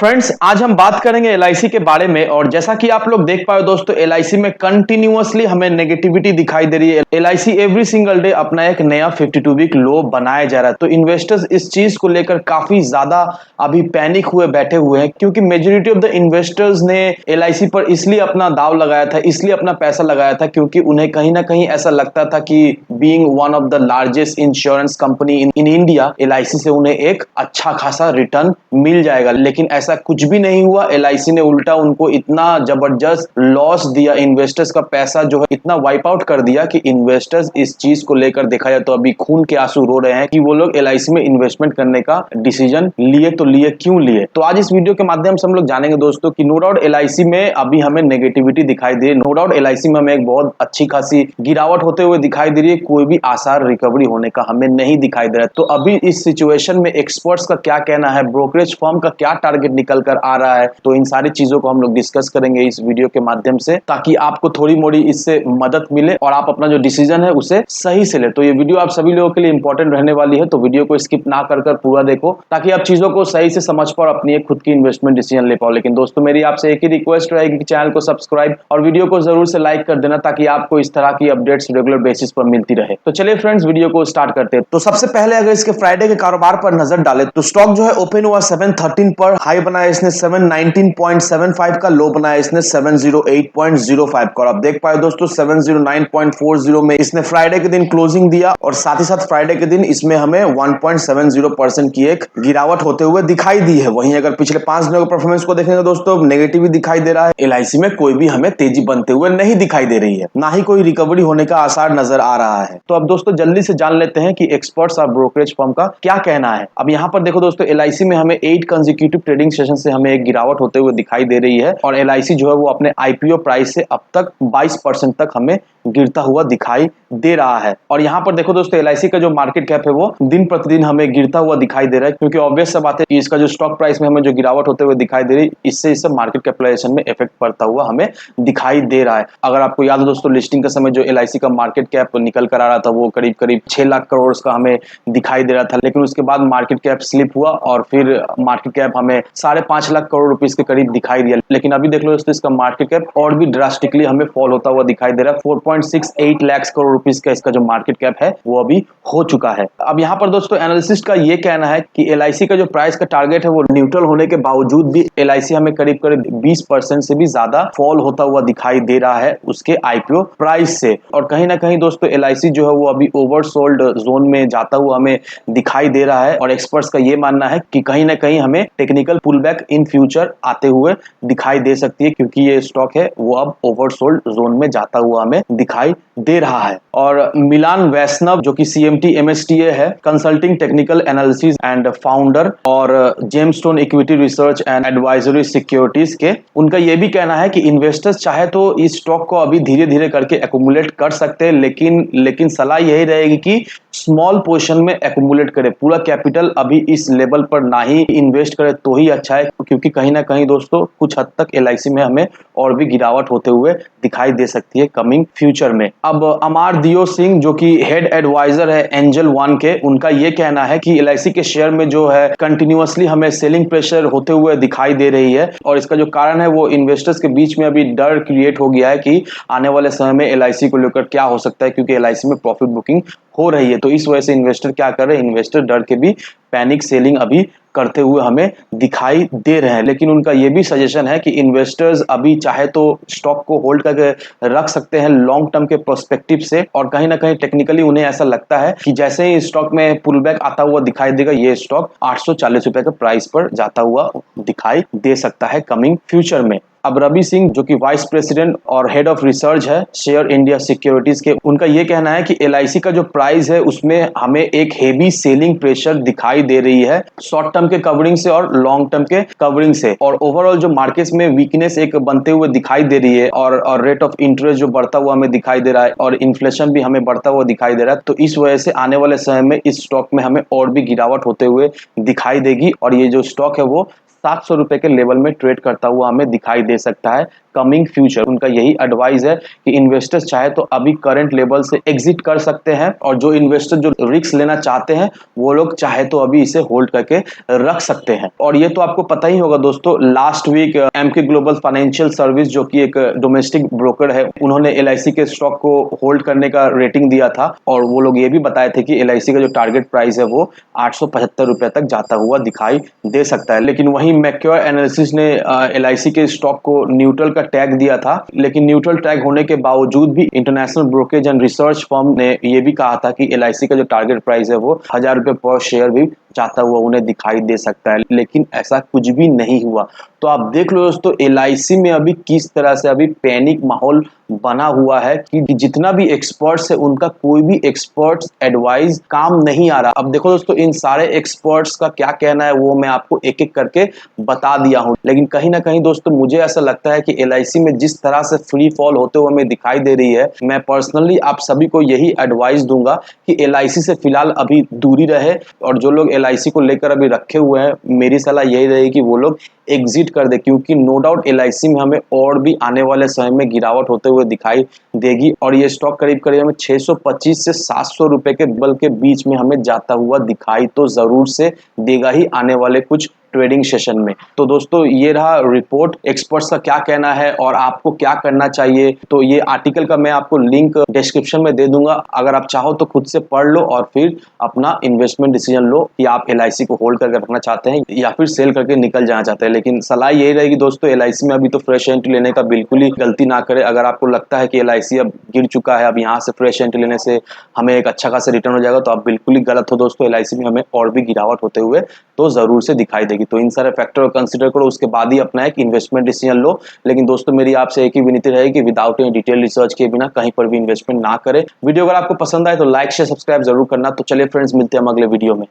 Friends, आज हम बात करेंगे एलआईसी के बारे में। और जैसा कि आप लोग देख पाए दोस्तों, एलआईसी में कंटिन्यूअसली हमें नेगेटिविटी दिखाई दे रही है। एलआईसी एवरी सिंगल डे अपना एक नया 52 वीक लो बनाया जा रहा है। तो इन्वेस्टर्स इस चीज को लेकर काफी ज्यादा अभी पैनिक हुए बैठे हुए हैं, क्योंकि मेजोरिटी ऑफ द इन्वेस्टर्स ने एलआईसी पर इसलिए अपना दाव लगाया था, इसलिए अपना पैसा लगाया था, क्योंकि उन्हें कहीं ना कहीं ऐसा लगता था कि being one of the largest insurance company in India, LIC से उन्हें एक अच्छा खासा रिटर्न मिल जाएगा। लेकिन ऐसा कुछ भी नहीं हुआ। एलआईसी ने उल्टा उनको इतना जबरदस्त लॉस दिया, इन्वेस्टर्स का पैसा जो है इतना वाइप आउट कर दिया कि इन्वेस्टर्स इस चीज को लेकर देखा जाए तो अभी खून के आंसू रो रहे हैं कि वो लोग एलआईसी में इन्वेस्टमेंट करने का डिसीजन लिए तो लिए क्यों लिए। तो आज इस वीडियो के माध्यम से हम लोग जानेंगे दोस्तों कि नो डाउट एलआईसी में अभी हमें नेगेटिविटी दिखाई दे रही है, नो डाउट एलआईसी में हमें एक बहुत अच्छी खासी गिरावट होते हुए दिखाई दे रही है, कोई भी आसार रिकवरी होने का हमें नहीं दिखाई दे रहा है। तो अभी इस सिचुएशन में एक्सपर्ट्स का क्या कहना है, ब्रोकरेज फर्म का क्या टारगेट निकल कर आ रहा है, तो इन सारी चीजों को हम लोग डिस्कस करेंगे इस वीडियो के माध्यम से, ताकि आपको थोड़ी मोड़ी इससे मदद मिले और आप अपना जो डिसीजन है उसे सही से ले। तो ये वीडियो आप सभी लोगों के लिए इंपॉर्टेंट रहने वाली है, तो वीडियो को स्किप ना कर पूरा देखो, ताकि आप चीजों को सही से समझ पाओ और अपनी एक खुद की इन्वेस्टमेंट डिसीजन ले पाओ। लेकिन दोस्तों, मेरी आपसे एक ही रिक्वेस्ट रहेगी कि चैनल को सब्सक्राइब और वीडियो को जरूर से लाइक कर देना, ताकि आपको इस तरह की अपडेट्स रेगुलर बेसिस पर मिलती रहे। तो चलिए फ्रेंड्स, वीडियो को स्टार्ट करते हैं। तो सबसे पहले अगर इसके फ्राइडे के कारोबार पर नजर डाले तो स्टॉक जो है ओपन हुआ 713 पर, हाई बनाया इसने 719.75 का, लो बनाया इसने 708.05 का। और आप देख पाए दोस्तों 709.40 में इसने फ्राइडे के दिन क्लोजिंग दिया, और साथ ही साथ फ्राइडे के दिन इसमें हमें 1.70% की एक गिरावट होते हुए दिखाई दी है। वहीं अगर पिछले 5 दिनों के परफॉर्मेंस को देखेंगे दोस्तों, नेगेटिव दिखाई दे रहा है। एलआईसी में कोई भी हमें तेजी बनते हुए नहीं दिखाई दे रही है, ना ही कोई रिकवरी होने का आसार नजर आ रहा है। तो अब दोस्तों जल्दी से जान लेते हैं कि एक्सपर्ट्स और ब्रोकरेज फर्म का क्या कहना है। अब यहां पर देखो दोस्तों, एलआईसी में हमें 8 कंसेक्यूटिव ट्रेडिंग सेशन से हमें एक गिरावट होते हुए दिखाई दे रही है, और एलआईसी जो है वो अपने आईपीओ प्राइस से अब तक 22% तक हमें गिरता हुआ दिखाई दे रहा है। और यहां पर देखो दोस्तों, एलआईसी का जो मार्केट कैप है वो दिन प्रतिदिन हमें गिरता हुआ दिखाई दे रहा है, क्योंकि ऑब्वियस सा बात है इसका जो स्टॉक प्राइस में हमें जो गिरावट होते हुए दिखाई दे रही है, इससे इससे मार्केट कैपिटलाइजेशन में इफेक्ट पड़ता हुआ हमें दिखाई दे रहा है। अगर आपको याद है दोस्तों, लिस्टिंग के समय जो एलआईसी का मार्केट कैप निकल कर आ रहा था वो करीब करीब 6 लाख करोड़ का हमें दिखाई दे रहा था, लेकिन उसके बाद मार्केट कैप स्लिप हुआ और फिर मार्केट कैप हमें 5.5 लाख करोड़ रुपीस के करीब दिखाई दिया। लेकिन अभी देख लो दोस्तों, इसका मार्केट कैप और भी ड्रास्टिकली हमें फॉल होता हुआ दिखाई दे रहा है। 4.68 लाख करोड़ रुपीस का इसका जो मार्केट कैप है वो अभी हो चुका है। अब यहाँ पर दोस्तों एनालिसिस्ट का ये कहना है कि एलआईसी का जो प्राइस का टारगेट है वो न्यूट्रल होने के बावजूद भी एलआईसी हमें करीब करीब 20% से भी ज्यादा फॉल होता हुआ दिखाई दे रहा है उसके आईपीओ प्राइस से। और कहीं ना कहीं दोस्तों एलआईसी जो है वो अभी ओवरसोल्ड जोन में जाता हुआ हमें दिखाई दे रहा है, और एक्सपर्ट्स का ये मानना है कि कहीं ना कहीं हमें टेक्निकल पुलबैक इन फ्यूचर आते हुए दिखाई दे सकती है, क्योंकि ये स्टॉक है वो अब ओवरसोल्ड जोन में जाता हुआ हमें दिखाई दे रहा है। और मिलान वैष्णव जो कि सीएमटी एमएसटीए है, consulting technical analysis and founder, और gemstone equity research and advisory securities के, उनका यह भी कहना है कि इन्वेस्टर्स चाहे तो इस स्टॉक को अभी धीरे धीरे करके एक्यूमुलेट कर सकते हैं, लेकिन सलाह यही रहेगी कि स्मॉल पोर्शन में एक्यूमुलेट करे, पूरा कैपिटल अभी इस लेवल पर ना ही इन्वेस्ट करे तो ही अच्छा है, क्योंकि कहीं ना कहीं दोस्तों कुछ हद तक एलआईसी में हमें और भी गिरावट होते हुए दिखाई दे सकती है कमिंग फ्यूचर में। अब अमर दियो सिंह जो कि हेड एडवाइजर है एंजल वन के, उनका यह कहना है कि एलआईसी के शेयर में जो है कंटिन्यूअसली हमें सेलिंग प्रेशर होते हुए दिखाई दे रही है, और इसका जो कारण है वो इन्वेस्टर्स के बीच में अभी डर क्रिएट हो गया है कि आने वाले समय में एलआईसी को लेकर क्या हो सकता है, क्योंकि एलआईसी में प्रॉफिट बुकिंग हो रही है। तो इस वजह से इन्वेस्टर क्या कर रहे हैं, इन्वेस्टर डर के भी पैनिक सेलिंग अभी करते हुए हमें दिखाई दे रहे हैं। लेकिन उनका यह भी सजेशन है कि इन्वेस्टर्स अभी चाहे तो स्टॉक को होल्ड करके रख सकते हैं लॉन्ग टर्म के पर्सपेक्टिव से, और कहीं ना कहीं टेक्निकली उन्हें ऐसा लगता है कि जैसे ही स्टॉक में पुलबैक आता हुआ दिखाई देगा, ये स्टॉक 840 रुपए के प्राइस पर जाता हुआ दिखाई दे सकता है कमिंग फ्यूचर में। अब रवि सिंह जो कि वाइस प्रेसिडेंट और हेड ऑफ रिसर्च है शेयर इंडिया सिक्योरिटीज के, उनका यह कहना है कि एलआईसी का जो प्राइस है उसमें हमें एक हेवी सेलिंग प्रेशर दिखाई दे रही है, शॉर्ट टर्म के कवरिंग से और लॉन्ग टर्म के कवरिंग से, और ओवरऑल जो मार्केट्स में वीकनेस एक बनते हुए दिखाई दे रही है, और रेट ऑफ इंटरेस्ट जो बढ़ता हुआ हमें दिखाई दे रहा है, और इन्फ्लेशन भी हमें बढ़ता हुआ दिखाई दे रहा है। तो इस वजह से आने वाले समय में इस स्टॉक में हमें और भी गिरावट होते हुए दिखाई देगी, और ये जो स्टॉक है वो 700 रुपए के लेवल में ट्रेड करता हुआ हमें दिखाई दे सकता है कमिंग फ्यूचर। उनका यही एडवाइस है कि इन्वेस्टर्स चाहे तो अभी करंट लेवल से एग्जिट कर सकते हैं, और जो इन्वेस्टर जो रिस्क लेना चाहते हैं वो लोग चाहे तो अभी इसे होल्ड करके रख सकते हैं। और ये तो आपको पता ही होगा दोस्तों, last week MK global financial service जो कि एक डोमेस्टिक ब्रोकर है, उन्होंने एलआईसी के स्टॉक को होल्ड करने का रेटिंग दिया था, और वो लोग ये भी बताए थे कि एलआईसी का जो टारगेट प्राइस है वो 875 रुपए तक जाता हुआ दिखाई दे सकता है। लेकिन वहीं मैक्योर एनालिसिस ने एलआईसी के स्टॉक को न्यूट्रल का टैग दिया था, लेकिन न्यूट्रल टैग होने के बावजूद भी international brokerage and research firm ने यह भी कहा था कि एलआईसी का जो टारगेट प्राइस है वो 1000 रुपए पर शेयर भी जाता हुआ उन्हें दिखाई दे सकता है, लेकिन ऐसा कुछ भी नहीं हुआ। तो आप देख लो दोस्तों, एलआईसी में अभी किस तरह से अभी पैनिक माहौल बना हुआ है कि जितना भी एक्सपर्ट्स है उनका कोई भी एक्सपर्ट्स एडवाइस काम नहीं आ रहा। अब देखो दोस्तों, इन सारे एक्सपर्ट्स का क्या कहना है वो मैं आपको एक एक करके बता दिया हूं, लेकिन कहीं ना कहीं दोस्तों मुझे ऐसा लगता है कि एलआईसी में जिस तरह से फ्री फॉल होते हुए हमें दिखाई दे रही है, मैं पर्सनली आप सभी को यही एडवाइस दूंगा कि एलआईसी से फिलहाल अभी दूरी रहे, और जो लोग एलआईसी को लेकर अभी रखे हुए हैं, मेरी सलाह यही रहेगी कि वो लोग एग्जिट कर दे, क्योंकि नो डाउट एलआईसी में हमें और भी आने वाले समय में गिरावट होते हुए दिखाई देगी, और ये स्टॉक करीब करीब हमें 625 से 700 रुपए के बल के बीच में हमें जाता हुआ दिखाई तो जरूर से देगा ही आने वाले कुछ ट्रेडिंग सेशन में। तो दोस्तों ये रहा रिपोर्ट, एक्सपर्ट्स का क्या कहना है और आपको क्या करना चाहिए। तो ये आर्टिकल का मैं आपको लिंक डिस्क्रिप्शन में दे दूंगा, अगर आप चाहो तो खुद से पढ़ लो और फिर अपना इन्वेस्टमेंट डिसीजन लो कि आप एलआईसी को होल्ड करके रखना चाहते हैं या फिर सेल करके निकल जाना चाहते हैं। लेकिन सलाह यही रहेगी दोस्तों, एलआईसी में अभी तो फ्रेश एंट्री लेने का बिल्कुल ही गलती ना करें। अगर आपको लगता है कि एलआईसी अब गिर चुका है, अब यहाँ से फ्रेश एंट्री लेने से हमें एक अच्छा खासा रिटर्न हो जाएगा, तो आप बिल्कुल ही गलत हो दोस्तों। एलआईसी में हमें और भी गिरावट होते हुए तो जरूर से दिखाई देगी। तो इन सारे फैक्टर को कंसीडर करो, उसके बाद ही अपना एक इन्वेस्टमेंट डिसीजन लो। लेकिन दोस्तों मेरी आपसे एक ही विनती रहेगी कि विदाउट एनी डिटेल रिसर्च के बिना कहीं पर भी इन्वेस्टमेंट ना करें। वीडियो अगर आपको पसंद आए तो लाइक शेयर सब्सक्राइब जरूर करना। तो चलिए फ्रेंड्स, मिलते हैं हम अगले वीडियो में।